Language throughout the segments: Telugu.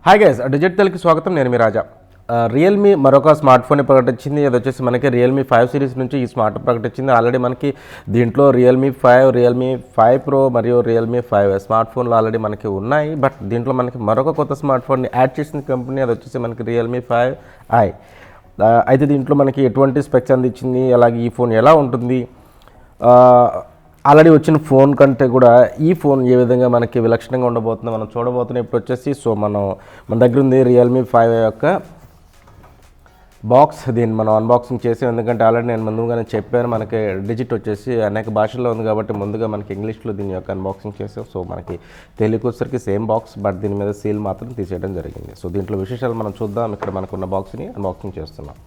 హాయ్ గైస్, డిజిటల్కి స్వాగతం. నేను మీ రాజా. రియల్మీ మరొక స్మార్ట్ ఫోన్ని ప్రకటించింది. అది వచ్చేసి మనకి రియల్మీ 5 సిరీస్ నుంచి ఈ స్మార్ట్ ప్రకటించింది. ఆల్రెడీ మనకి దీంట్లో రియల్మీ 5, రియల్మీ 5 ప్రో మరియు రియల్మీ 5 స్మార్ట్ ఫోన్లు ఆల్రెడీ మనకి ఉన్నాయి. బట్ దీంట్లో మనకి మరొక కొత్త స్మార్ట్ ఫోన్ని యాడ్ చేసిన కంపెనీ అది వచ్చేసి మనకి రియల్మీ 5i. అయితే దీంట్లో మనకి ఎటువంటి స్పెక్స్ అందించింది, అలాగే ఈ ఫోన్ ఎలా ఉంటుంది, ఆల్రెడీ వచ్చిన ఫోన్ కంటే కూడా ఈ ఫోన్ ఏ విధంగా మనకి విలక్షణంగా ఉండబోతుందో మనం చూడబోతున్నాం. ఇప్పుడు వచ్చేసి మన దగ్గర ఉంది రియల్మీ 5 యొక్క బాక్స్. దీన్ని మనం అన్బాక్సింగ్ చేసాం, ఎందుకంటే ఆల్రెడీ నేను ముందుగానే చెప్పాను మనకి డిజిట్ వచ్చేసి అనేక భాషల్లో ఉంది కాబట్టి ముందుగా మనకి ఇంగ్లీష్లో దీని యొక్క అన్బాక్సింగ్ చేసాం. సో మనకి తెలుగు వచ్చేసరికి సేమ్ బాక్స్, బట్ దీని మీద సీల్ మాత్రం తీసేయడం జరిగింది. సో దీంట్లో విశేషాలు మనం చూద్దాం. ఇక్కడ మనకున్న బాక్స్ని అన్బాక్సింగ్ చేస్తున్నాం.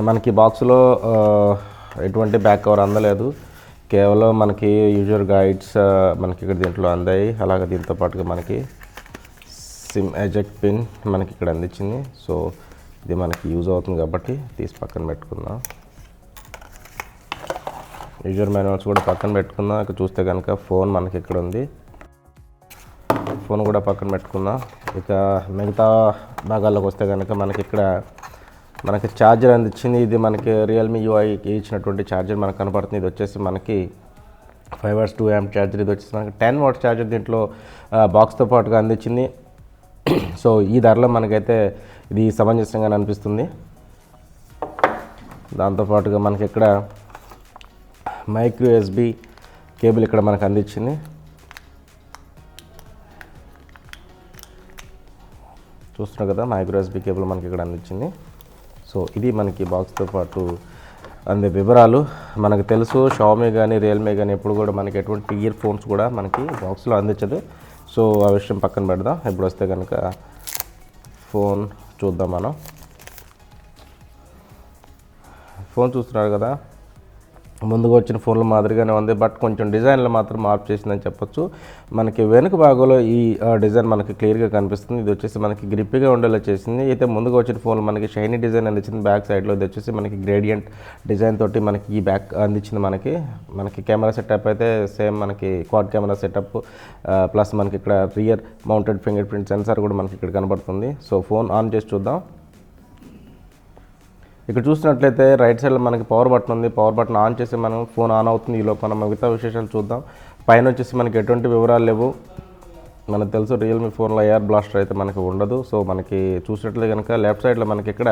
మనకి బాక్స్లో ఎటువంటి బ్యాక్ కవర్ అందలేదు, కేవలం మనకి యూజర్ గైడ్స్ మనకి ఇక్కడ దీంట్లో అందాయి. అలాగే దీంతో పాటుగా మనకి సిమ్ ఎజెక్ట్ పిన్ మనకి ఇక్కడ అందించింది. సో ఇది మనకి యూజ్ అవుతుంది కాబట్టి తీసి పక్కన పెట్టుకుందాం. యూజర్ మాన్యువల్స్ కూడా పక్కన పెట్టుకుందాం. ఇక్కడ చూస్తే కనుక ఫోన్ మనకి ఇక్కడ ఉంది, ఫోన్ కూడా పక్కన పెట్టుకుందాం. ఇక మిగతా భాగాల్లోకి వస్తే కనుక మనకి ఇక్కడ మనకి ఛార్జర్ అందించింది. ఇది మనకి రియల్మీ యూఐకి ఇచ్చినటువంటి ఛార్జర్ మనకు కనపడుతుంది. ఇది వచ్చేసి మనకి 5 hours 2 amp ఛార్జర్. ఇది వచ్చేసి మనకి 10 watt ఛార్జర్ దీంట్లో బాక్స్తో పాటుగా అందించింది. సో ఈ ధరలో మనకైతే ఇది సమంజసంగానే అనిపిస్తుంది. దాంతోపాటుగా మనకి ఇక్కడ మైక్రో ఎస్బి కేబుల్ ఇక్కడ మనకు అందించింది. చూస్తున్నాం కదా, మైక్రో ఎస్బి కేబుల్ మనకి ఇక్కడ అందించింది. సో ఇది మనకి బాక్స్తో పాటు అందే వివరాలు. మనకు తెలుసు షామీ కానీ రియల్మీ కానీ ఎప్పుడు కూడా మనకి ఎటువంటి ఇయర్ ఫోన్స్ కూడా మనకి బాక్స్లో అందించదు. సో ఆ విషయం పక్కన పెడదాం. ఇప్పుడు వస్తే కనుక ఫోన్ చూద్దాం. మనం ఫోన్ చూస్తున్నారు కదా, ముందుగా వచ్చిన ఫోన్ల మాదిరిగానే ఉంది, బట్ కొంచెం డిజైన్లో మాత్రం మార్పు చేసిందని చెప్పొచ్చు. మనకి వెనుక భాగంలో ఈ డిజైన్ మనకి క్లియర్గా కనిపిస్తుంది. ఇది వచ్చేసి మనకి గ్రిప్గా ఉండేలా చేసింది. అయితే ముందుగా వచ్చిన ఫోన్లో మనకి షైనీ డిజైన్ అందించింది బ్యాక్ సైడ్లో. ఇది వచ్చేసి మనకి గ్రేడియంట్ డిజైన్ తోటి మనకి ఈ బ్యాక్ అందించింది. మనకి కెమెరా సెటప్ అయితే సేమ్ మనకి క్వాడ్ కెమెరా సెటప్, ప్లస్ మనకి ఇక్కడ rear mounted finger print censor కూడా మనకి ఇక్కడ కనబడుతుంది. సో ఫోన్ ఆన్ చేసి చూద్దాం. ఇక్కడ చూసినట్లయితే రైట్ సైడ్లో మనకి పవర్ బటన్ ఉంది. పవర్ బటన్ ఆన్ చేసి మనం ఫోన్ ఆన్ అవుతుంది. ఈలోపు మనం మిగతా విశేషాలు చూద్దాం. పైన వచ్చేసి మనకి ఎటువంటి వివరాలు లేవు. మనకు తెలుసు రియల్మీ ఫోన్లో ఎయిర్ బ్లాస్టర్ అయితే మనకి ఉండదు. సో మనకి చూసినట్లయితే కనుక లెఫ్ట్ సైడ్లో మనకి ఇక్కడ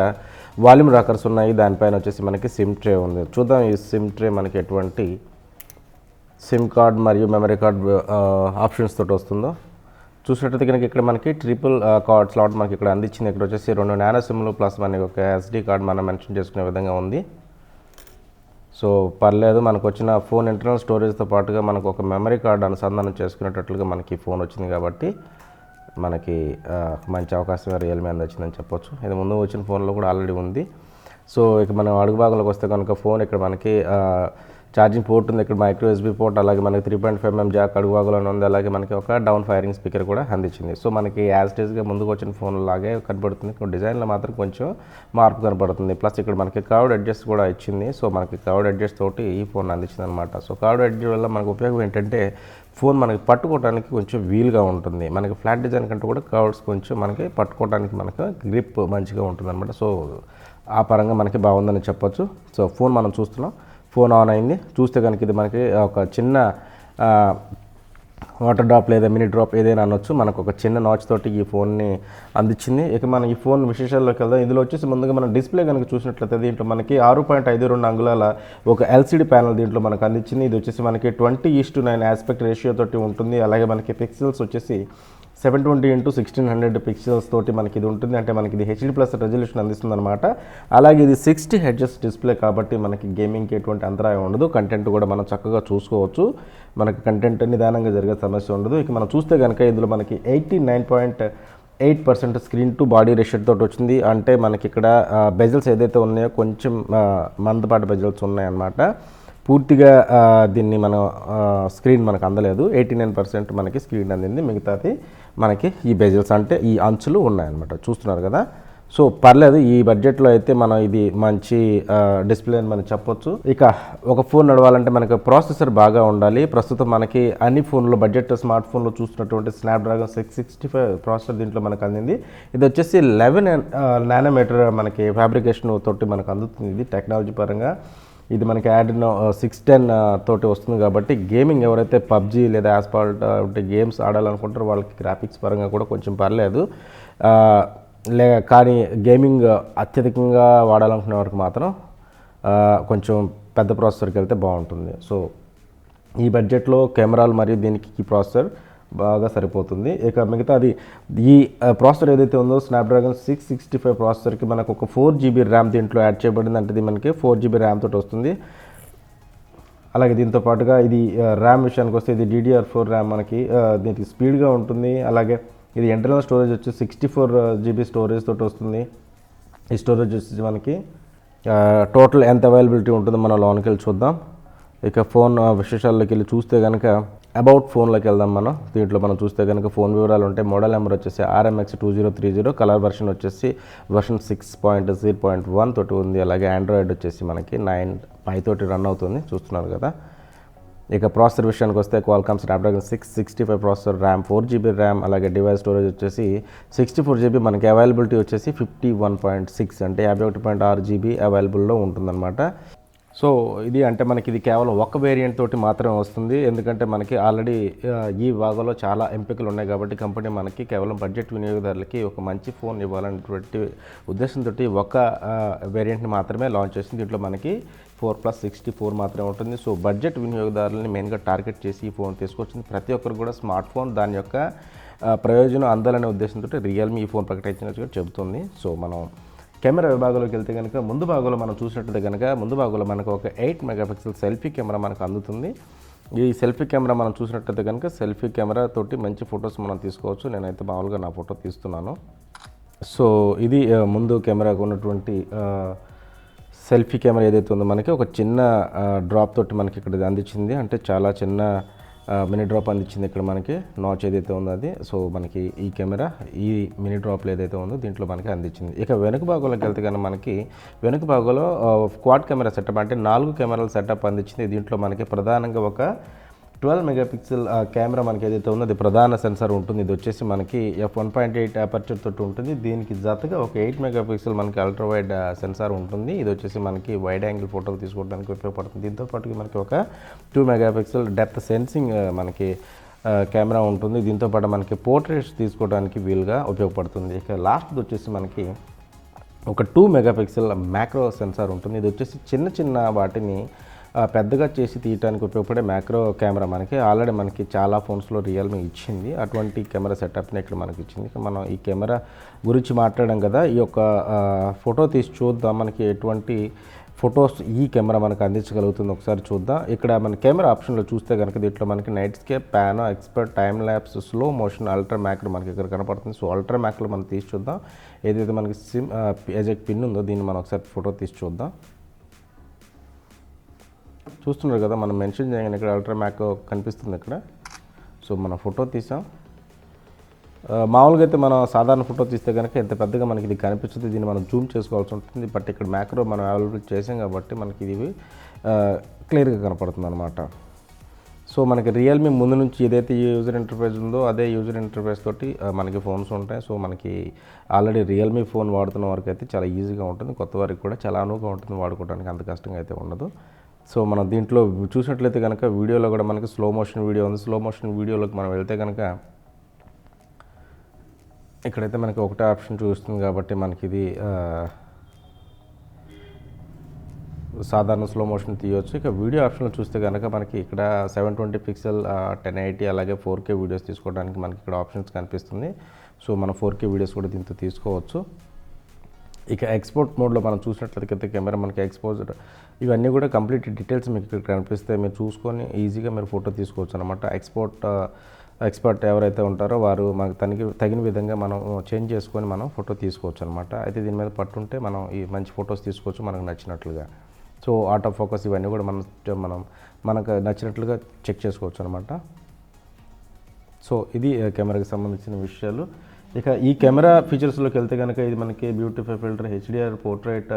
వాల్యూమ్ రాకర్స్ ఉన్నాయి. దానిపైన వచ్చేసి మనకి సిమ్ ట్రే ఉంది. చూద్దాం ఈ సిమ్ ట్రే మనకి ఎటువంటి సిమ్ కార్డ్ మరియు మెమరీ కార్డ్ ఆప్షన్స్ తోటి వస్తుందో. చూసినట్లయితే కనుక ఇక్కడ మనకి ట్రిపుల్ కార్డ్ స్లాట్ మనకి ఇక్కడ అందించింది. ఇక్కడ వచ్చేసి 2 నానో సిమ్లు ప్లస్ మనకి ఒక ఎస్డి కార్డ్ మనం మెన్షన్ చేసుకునే విధంగా ఉంది. సో పర్లేదు, మనకు వచ్చిన ఫోన్ ఇంటర్నల్ స్టోరేజ్తో పాటుగా మనకు ఒక మెమరీ కార్డ్ అనుసంధానం చేసుకునేటట్లుగా మనకి ఫోన్ వచ్చింది కాబట్టి మనకి మంచి అవకాశం రియల్మీ అందించిందని చెప్పొచ్చు. ఇది ముందు వచ్చిన ఫోన్లో కూడా ఆల్రెడీ ఉంది. సో ఇక మనం అడుగు భాగంలోకి వస్తే కనుక ఫోన్ ఇక్కడ మనకి ఛార్జింగ్ పోర్ట్ ఉంది. ఇక్కడ మైక్రో ఎస్బీ పోర్ట్, అలాగే మనకి 3.5mm జాక్ అడుగు భాగంలో ఉంది. అలాగే మనకి ఒక డౌన్ ఫైరింగ్ స్పీకర్ కూడా అందించింది. సో మనకి యాజ్ డేస్గా ముందుకు వచ్చిన ఫోన్ లాగే కనబడుతుంది. డిజైన్లో మాత్రం కొంచెం మార్పు కనబడుతుంది. ప్లస్ ఇక్కడ మనకి కర్వ్డ్ ఎడ్జెస్ కూడా ఇచ్చింది. సో మనకి కర్వ్డ్ ఎడ్జెస్ తోటి ఈ ఫోన్ అందించింది అనమాట. సో కర్వ్డ్ ఎడ్జ్ వల్ల మనకు ఉపయోగం ఏంటంటే ఫోన్ మనకి పట్టుకోవడానికి కొంచెం వీలుగా ఉంటుంది. మనకి ఫ్లాట్ డిజైన్ కంటే కూడా కర్వ్డ్స్ కొంచెం మనకి పట్టుకోవడానికి మనకి గ్రిప్ మంచిగా ఉంటుంది అనమాట. సో ఆ పరంగా మనకి బాగుందని చెప్పొచ్చు. సో ఫోన్ మనం చూస్తున్నాం, ఫోన్ ఆన్ అయింది. చూస్తే కనుక ఇది మనకి ఒక చిన్న వాటర్ డ్రాప్ లేదా మినీ డ్రాప్ ఏదైనా అనొచ్చు. మనకు ఒక చిన్న నాచ్ తోటి ఈ ఫోన్ని అందించింది. ఇక మనం ఈ ఫోన్ విశేషాల్లోకి వెళ్దాం. ఇందులో వచ్చేసి ముందుగా మనం డిస్ప్లే కనుక చూసినట్లయితే దీంట్లో మనకి 6.52 అంగుళాల ఒక ఎల్సిడి ప్యానల్ దీంట్లో మనకు అందించింది. ఇది వచ్చేసి మనకి 20:9 ఆస్పెక్ట్ రేషియో తోటి ఉంటుంది. అలాగే మనకి పిక్సెల్స్ వచ్చేసి 720x1600 పిక్సెల్స్ తోటి మనకి ఇది ఉంటుంది. అంటే మనకి ఇది HD+ రెజల్యూషన్ అందిస్తుంది అనమాట. అలాగే ఇది 60 Hz డిస్ప్లే కాబట్టి మనకి గేమింగ్కి ఎటువంటి అంతరాయం ఉండదు. కంటెంట్ కూడా మనం చక్కగా చూసుకోవచ్చు. మనకి కంటెంట్ నిదానంగా జరిగే సమస్య ఉండదు. ఇక మనం చూస్తే కనుక ఇందులో మనకి 89.8% స్క్రీన్ టు బాడీ రేషియో తోటి వచ్చింది. అంటే మనకి ఇక్కడ బెజల్స్ ఏదైతే ఉన్నాయో కొంచెం మందపాటి బెజల్స్ ఉన్నాయన్నమాట. పూర్తిగా దీన్ని మనం స్క్రీన్ మనకు అందలేదు. 89% మనకి స్క్రీన్ అందింది. మిగతాది మనకి ఈ బెజల్స్ అంటే ఈ అంచులు ఉన్నాయన్నమాట. చూస్తున్నారు కదా. సో పర్లేదు, ఈ బడ్జెట్లో అయితే మనం ఇది మంచి డిస్ప్లే అని మనం చెప్పొచ్చు. ఇక ఒక ఫోన్ నడవాలంటే మనకి ప్రాసెసర్ బాగా ఉండాలి. ప్రస్తుతం మనకి అన్ని ఫోన్లో బడ్జెట్ స్మార్ట్ ఫోన్లో చూస్తున్నటువంటి స్నాప్డ్రాగన్ 665 ప్రాసెసర్ దీంట్లో మనకు అందింది. ఇది వచ్చేసి 11 నానోమీటర్ మనకి ఫ్యాబ్రికేషన్ తోటి మనకు అందుతుంది. ఇది టెక్నాలజీ పరంగా ఇది మనకి యాడ్నో 610 తోటి వస్తుంది కాబట్టి గేమింగ్ ఎవరైతే పబ్జీ లేదా యాస్పాల్ట్ గేమ్స్ ఆడాలనుకుంటారో వాళ్ళకి గ్రాఫిక్స్ పరంగా కూడా కొంచెం పర్లేదు. కానీ గేమింగ్ అత్యధికంగా వాడాలనుకునే వారికి మాత్రం కొంచెం పెద్ద ప్రాసెసర్కి వెళ్తే బాగుంటుంది. సో ఈ బడ్జెట్లో కెమెరాలు మరియు దీనికి ఈ ప్రాసెసర్ బాగా సరిపోతుంది. ఇక మిగతాది ఈ ప్రాసెసర్ ఏదైతే ఉందో స్నాప్డ్రాగన్ 665 ప్రాసెసర్కి మనకు ఒక 4GB ర్యామ్ దీంట్లో యాడ్ చేయబడింది. అంటే ఇది మనకి 4GB ర్యామ్ తోటి వస్తుంది. అలాగే దీంతో పాటుగా ఇది ర్యామ్ విషయానికి వస్తే ఇది DDR4 ర్యామ్ మనకి దీనికి స్పీడ్గా ఉంటుంది. అలాగే ఇది ఇంటర్నల్ స్టోరేజ్ వచ్చి 64GB స్టోరేజ్ తోటి వస్తుంది. ఈ స్టోరేజ్ వచ్చి మనకి టోటల్ ఎంత అవైలబిలిటీ ఉంటుందో మనం లోనికి వెళ్ళి చూద్దాం. ఇక ఫోన్ విశేషాల్లోకి వెళ్ళి చూస్తే కనుక అబౌట్ ఫోన్లోకి వెళ్దాం. దీంట్లో మనం చూస్తే కనుక ఫోన్ వివరాలు ఉంటాయి. మోడల్ నెంబర్ వచ్చేసి RMX2030, కలర్ వెర్షన్ వచ్చేసి వెర్షన్ 6.0.1 తోటి ఉంది. అలాగే ఆండ్రాయిడ్ వచ్చేసి మనకి 9 పై తోటి రన్ అవుతుంది, చూస్తున్నారు కదా. ఇక ప్రాసెసర్ విషయానికి వస్తే Qualcomm Snapdragon 665 processor, RAM 4GB RAM, అలాగే డివైస్ స్టోరేజ్ వచ్చేసి 64GB, మనకి అవైలబిలిటీ వచ్చేసి 51.6 అంటే 51.6GB అవైలబుల్లో ఉంటుందన్నమాట. సో ఇది అంటే మనకి ఇది కేవలం ఒక వేరియంట్ తోటి మాత్రమే వస్తుంది. ఎందుకంటే మనకి ఆల్రెడీ ఈ భాగంలో చాలా ఎంపికలు ఉన్నాయి కాబట్టి కంపెనీ మనకి కేవలం బడ్జెట్ వినియోగదారులకి ఒక మంచి ఫోన్ ఇవ్వాలనేటువంటి ఉద్దేశంతో ఒక వేరియంట్ని మాత్రమే లాంచ్ చేసింది. దీంట్లో మనకి 4+64 మాత్రమే ఉంటుంది. సో బడ్జెట్ వినియోగదారులని మెయిన్గా టార్గెట్ చేసి ఈ ఫోన్ తీసుకొచ్చింది. ప్రతి ఒక్కరు కూడా స్మార్ట్ ఫోన్ దాని యొక్క ప్రయోజనం అందాలనే ఉద్దేశంతో రియల్మీ ఈ ఫోన్ ప్రకటించినట్టుగా చెబుతుంది. సో మనం కెమెరా విభాగంలోకి వెళ్తే కనుక ముందు భాగంలో మనం చూసినట్టు కనుక ముందు భాగంలో మనకు ఒక 8 మెగాపిక్సెల్ సెల్ఫీ కెమెరా మనకు అందుతుంది. ఈ సెల్ఫీ కెమెరా మనం చూసినట్టయితే కనుక సెల్ఫీ కెమెరా తోటి మంచి ఫొటోస్ మనం తీసుకోవచ్చు. నేనైతే మామూలుగా నా ఫోటో తీస్తున్నాను. సో ఇది ముందు కెమెరాకు ఉన్నటువంటి సెల్ఫీ కెమెరా ఏదైతే ఉందో మనకి ఒక చిన్న డ్రాప్ తోటి మనకి ఇక్కడ అందించింది. అంటే చాలా చిన్న మినీ డ్రాప్ అందించింది ఇక్కడ మనకి. నాచ్ ఏదైతే ఉందో అది. సో మనకి ఈ కెమెరా ఈ మినీ డ్రాప్లో ఏదైతే ఉందో దీంట్లో మనకి అందించింది. ఇక వెనుక భాగంలోకి వెళ్తే కనుక మనకి వెనుక భాగంలో క్వాడ్ కెమెరా సెటప్ అంటే 4 కెమెరాల సెటప్ అందించింది. దీంట్లో మనకి ప్రధానంగా ఒక 12 మెగాపిక్సెల్ కెమెరా మనకి ఏదైతే ఉందో అది ప్రధాన సెన్సార్ ఉంటుంది. ఇది వచ్చేసి మనకి f1.8 అపర్చర్ తోటి ఉంటుంది. దీనికి జతగా ఒక 8 మెగాపిక్సెల్ మనకి అల్ట్రా వైడ్ సెన్సార్ ఉంటుంది. ఇది వచ్చేసి మనకి వైడ్ యాంగిల్ ఫోటోలు తీసుకోవడానికి ఉపయోగపడుతుంది. దీంతో పాటు మనకి ఒక 2 మెగాపిక్సెల్ డెప్త్ సెన్సింగ్ మనకి కెమెరా ఉంటుంది. దీంతో పాటు మనకి పోర్ట్రేట్స్ తీసుకోవడానికి వీలుగా ఉపయోగపడుతుంది. ఇక లాస్ట్ది వచ్చేసి మనకి ఒక 2 మెగాపిక్సెల్ మ్యాక్రో సెన్సార్ ఉంటుంది. ఇది వచ్చేసి చిన్న చిన్న వాటిని పెద్దగా చేసి తీయడానికి ఉపయోగపడే మ్యాక్రో కెమెరా మనకి ఆల్రెడీ మనకి చాలా ఫోన్స్లో రియల్మీ ఇచ్చింది. అటువంటి కెమెరా సెటప్ని ఇక్కడ మనకి ఇచ్చింది. మనం ఈ కెమెరా గురించి మాట్లాడడం కదా, ఈ యొక్క ఫోటో తీసి చూద్దాం మనకి ఎటువంటి ఫొటోస్ ఈ కెమెరా మనకు అందించగలుగుతుంది ఒకసారి చూద్దాం. ఇక్కడ మన కెమెరా ఆప్షన్లో చూస్తే కనుక దీంట్లో మనకి nightscape, pano, expert, time lapse, slow motion, ultra macro మనకి ఇక్కడ కనపడుతుంది. సో అల్ట్రా మ్యాక్రో మనం తీసి చూద్దాం. ఏదైతే మనకి ఎజెక్ట్ పిన్ ఉందో దీన్ని మనం ఒకసారి ఫోటో తీసి చూద్దాం. చూస్తున్నారు కదా, మనం మెన్షన్ చేయగానే ఇక్కడ అల్ట్రా మ్యాక్రో కనిపిస్తుంది ఇక్కడ. సో మనం ఫోటో తీసాం. మామూలుగా అయితే మనం సాధారణ ఫోటో తీస్తే కనుక ఎంత పెద్దగా మనకి ఇది కనిపిస్తుంది. దీన్ని మనం జూమ్ చేసుకోవాల్సి ఉంటుంది. బట్ ఇక్కడ మ్యాక్రో మనం అవైలబుల్ చేసాం కాబట్టి మనకి ఇది క్లియర్గా కనపడుతుంది అనమాట. సో మనకి రియల్మీ ముందు నుంచి ఏదైతే యూజర్ ఇంటర్ఫేస్ ఉందో అదే యూజర్ ఇంటర్ఫేస్ తోటి మనకి ఫోన్స్ ఉంటాయి. సో మనకి ఆల్రెడీ రియల్మీ ఫోన్ వాడుతున్న వారికి అయితే చాలా ఈజీగా ఉంటుంది. కొత్త వారికి కూడా చాలా అనువుగా ఉంటుంది వాడుకోవడానికి, అంత కష్టంగా అయితే ఉండదు. సో మనం దీంట్లో చూసినట్లయితే కనుక వీడియోలో కూడా మనకి స్లో మోషన్ వీడియో ఉంది. స్లో మోషన్ వీడియోలోకి మనం వెళ్తే కనుక ఇక్కడైతే మనకి ఒకటే ఆప్షన్ చూస్తుంది కాబట్టి మనకి ఇది సాధారణ స్లో మోషన్ తీయవచ్చు. ఇక వీడియో ఆప్షన్లో చూస్తే కనుక మనకి ఇక్కడ 720 పిక్సెల్ 1080 అలాగే 4K వీడియోస్ తీసుకోవడానికి మనకి ఇక్కడ ఆప్షన్స్ కనిపిస్తుంది. సో మనం 4K వీడియోస్ కూడా దీంతో తీసుకోవచ్చు. ఇక ఎక్స్పోర్ట్ మోడ్లో మనం చూసినట్లయితే కెమెరా మనకి ఎక్స్పోజర్ ఇవన్నీ కూడా కంప్లీట్ డీటెయిల్స్ మీకు ఇక్కడ కనిపిస్తాయి. మీరు చూసుకొని ఈజీగా మీరు ఫోటో తీసుకోవచ్చు అనమాట. ఎక్స్పర్ట్ ఎవరైతే ఉంటారో వారు మనకు తగిన విధంగా మనం చేంజ్ చేసుకొని మనం ఫోటో తీసుకోవచ్చు అనమాట. అయితే దీని మీద పట్టుంటే మనం ఈ మంచి ఫొటోస్ తీసుకోవచ్చు మనకు నచ్చినట్లుగా. సో ఆటో ఫోకస్ ఇవన్నీ కూడా మనకు నచ్చినట్లుగా చెక్ చేసుకోవచ్చు అనమాట. సో ఇది కెమెరాకి సంబంధించిన విషయాలు. ఇక ఈ కెమెరా ఫీచర్స్లోకి వెళ్తే కనుక ఇది మనకి beautify filter, HDR, portrait,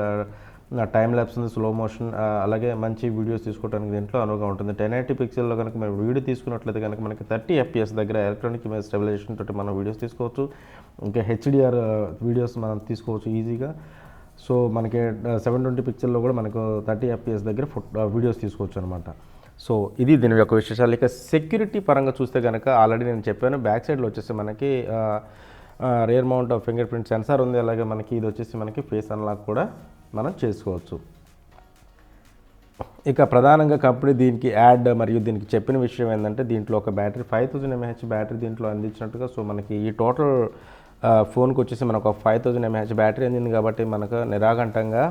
time lapse ఉంది, స్లో మోషన్, అలాగే మంచి వీడియోస్ తీసుకోవడానికి దీంట్లో అనువుగా ఉంటుంది. 1080 పిక్సెల్లో కనుక మనం వీడియో తీసుకున్నట్లయితే కనుక మనకి 30 FPS దగ్గర ఎలక్ట్రానిక్ ఇమేజ్ స్టెబిలైజేషన్ తోటి మనం వీడియోస్ తీసుకోవచ్చు. ఇంకా హెచ్డిఆర్ వీడియోస్ మనం తీసుకోవచ్చు ఈజీగా. సో మనకి 720 పిక్సెల్లో కూడా మనకు 30 FPS దగ్గర వీడియోస్ తీసుకోవచ్చు అనమాట. సో ఇది దీని యొక్క విశేషాలు. ఇక సెక్యూరిటీ పరంగా చూస్తే కనుక ఆల్రెడీ నేను చెప్పాను, బ్యాక్ సైడ్లో వచ్చేసి మనకి rear mount finger print censor ఉంది. అలాగే మనకి ఇది వచ్చేసి మనకి ఫేస్ అన్లాక్ కూడా మనం చేసుకోవచ్చు. ఇక ప్రధానంగా కంపెనీ దీనికి యాడ్ మరియు దీనికి చెప్పిన విషయం ఏంటంటే దీంట్లో ఒక బ్యాటరీ 5000 mAh బ్యాటరీ దీంట్లో అందించినట్టుగా. సో మనకి ఈ టోటల్ ఫోన్కి వచ్చేసి మనకు ఒక 5000 mAh బ్యాటరీ అందింది కాబట్టి మనకు నిరాఘంటంగా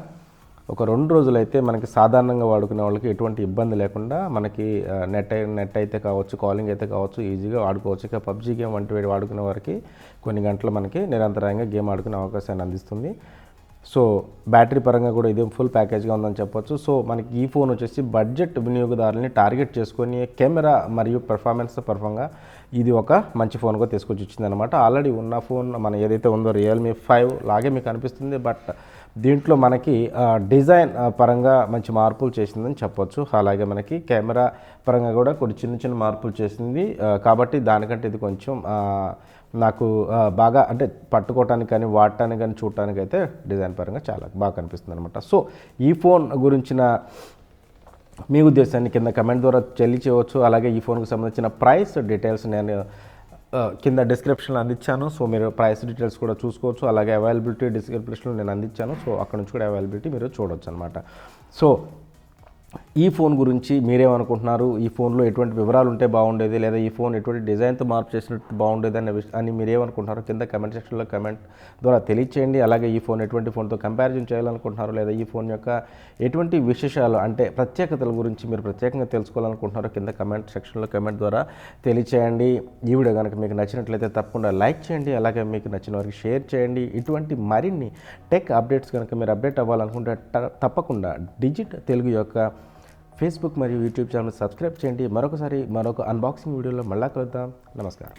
ఒక 2 రోజులైతే మనకి సాధారణంగా వాడుకునే వాళ్ళకి ఎటువంటి ఇబ్బంది లేకుండా మనకి నెట్ అయితే కావచ్చు, కాలింగ్ అయితే కావచ్చు, ఈజీగా వాడుకోవచ్చు. ఇక పబ్జీ గేమ్ వంటి వాడుకునే వారికి కొన్ని గంటలు మనకి నిరంతరంగా గేమ్ ఆడుకునే అవకాశాన్ని అందిస్తుంది. సో బ్యాటరీ పరంగా కూడా ఇది ఫుల్ ప్యాకేజ్గా ఉందని చెప్పొచ్చు. సో మనకి ఈ ఫోన్ వచ్చేసి బడ్జెట్ వినియోగదారులని టార్గెట్ చేసుకొని కెమెరా మరియు పెర్ఫార్మెన్స్ పరంగా ఇది ఒక మంచి ఫోన్గా తీసుకొచ్చి ఇచ్చిందనమాట. ఆల్రెడీ ఉన్న ఫోన్ మన ఏదైతే ఉందో Realme 5 లాగే మీకు అనిపిస్తుంది. బట్ దీంట్లో మనకి డిజైన్ పరంగా మంచి మార్పులు చేసిందని చెప్పొచ్చు. అలాగే మనకి కెమెరా పరంగా కూడా కొన్ని చిన్న మార్పులు చేసింది. కాబట్టి దానికంటే ఇది కొంచెం నాకు బాగా అంటే పట్టుకోవటానికి కానీ వాడటానికి కానీ చూడటానికి అయితే డిజైన్ పరంగా చాలా బాగా కనిపిస్తుంది అనమాట. సో ఈ ఫోన్ గురించిన మీ ఉద్దేశాన్ని కింద కమెంట్ ద్వారా తెలియచేయవచ్చు. అలాగే ఈ ఫోన్కి సంబంధించిన ప్రైస్ డీటెయిల్స్ నేను కింద డిస్క్రిప్షన్లో అందించాను. సో మీరు ప్రైస్ డీటెయిల్స్ కూడా చూసుకోవచ్చు. అలాగే అవైలబిలిటీ డిస్క్రిప్షన్లో నేను అందించాను. సో అక్కడ నుంచి కూడా అవైలబిలిటీ మీరు చూడవచ్చు అనమాట. సో ఈ ఫోన్ గురించి మీరేమనుకుంటున్నారు? ఈ ఫోన్లో ఎటువంటి వివరాలు ఉంటే బాగుండేది, లేదా ఈ ఫోన్ ఎటువంటి డిజైన్తో మార్పు చేసినట్టు బాగుండేది అని మీరేమనుకుంటున్నారు కింద కమెంట్ సెక్షన్లో కమెంట్ ద్వారా తెలియచేయండి. అలాగే ఈ ఫోన్ ఎటువంటి ఫోన్తో కంపారిజన్ చేయాలనుకుంటున్నారు, లేదా ఈ ఫోన్ యొక్క ఎటువంటి విశేషాలు అంటే ప్రత్యేకతల గురించి మీరు ప్రత్యేకంగా తెలుసుకోవాలనుకుంటున్నారో కింద కమెంట్ సెక్షన్లో కమెంట్ ద్వారా తెలియచేయండి. ఈ వీడియో కనుక మీకు నచ్చినట్లయితే తప్పకుండా లైక్ చేయండి. అలాగే మీకు నచ్చిన వారికి షేర్ చేయండి. ఇటువంటి మరిన్ని టెక్ అప్డేట్స్ కనుక మీరు అప్డేట్ అవ్వాలనుకుంటే తప్పకుండా డిజిట్ తెలుగు యొక్క ఫేస్బుక్ మరియు యూట్యూబ్ ఛానల్ సబ్స్క్రైబ్ చేయండి. మరొక అన్బాక్సింగ్ వీడియోలో మళ్ళా కలుద్దాం. నమస్కారం.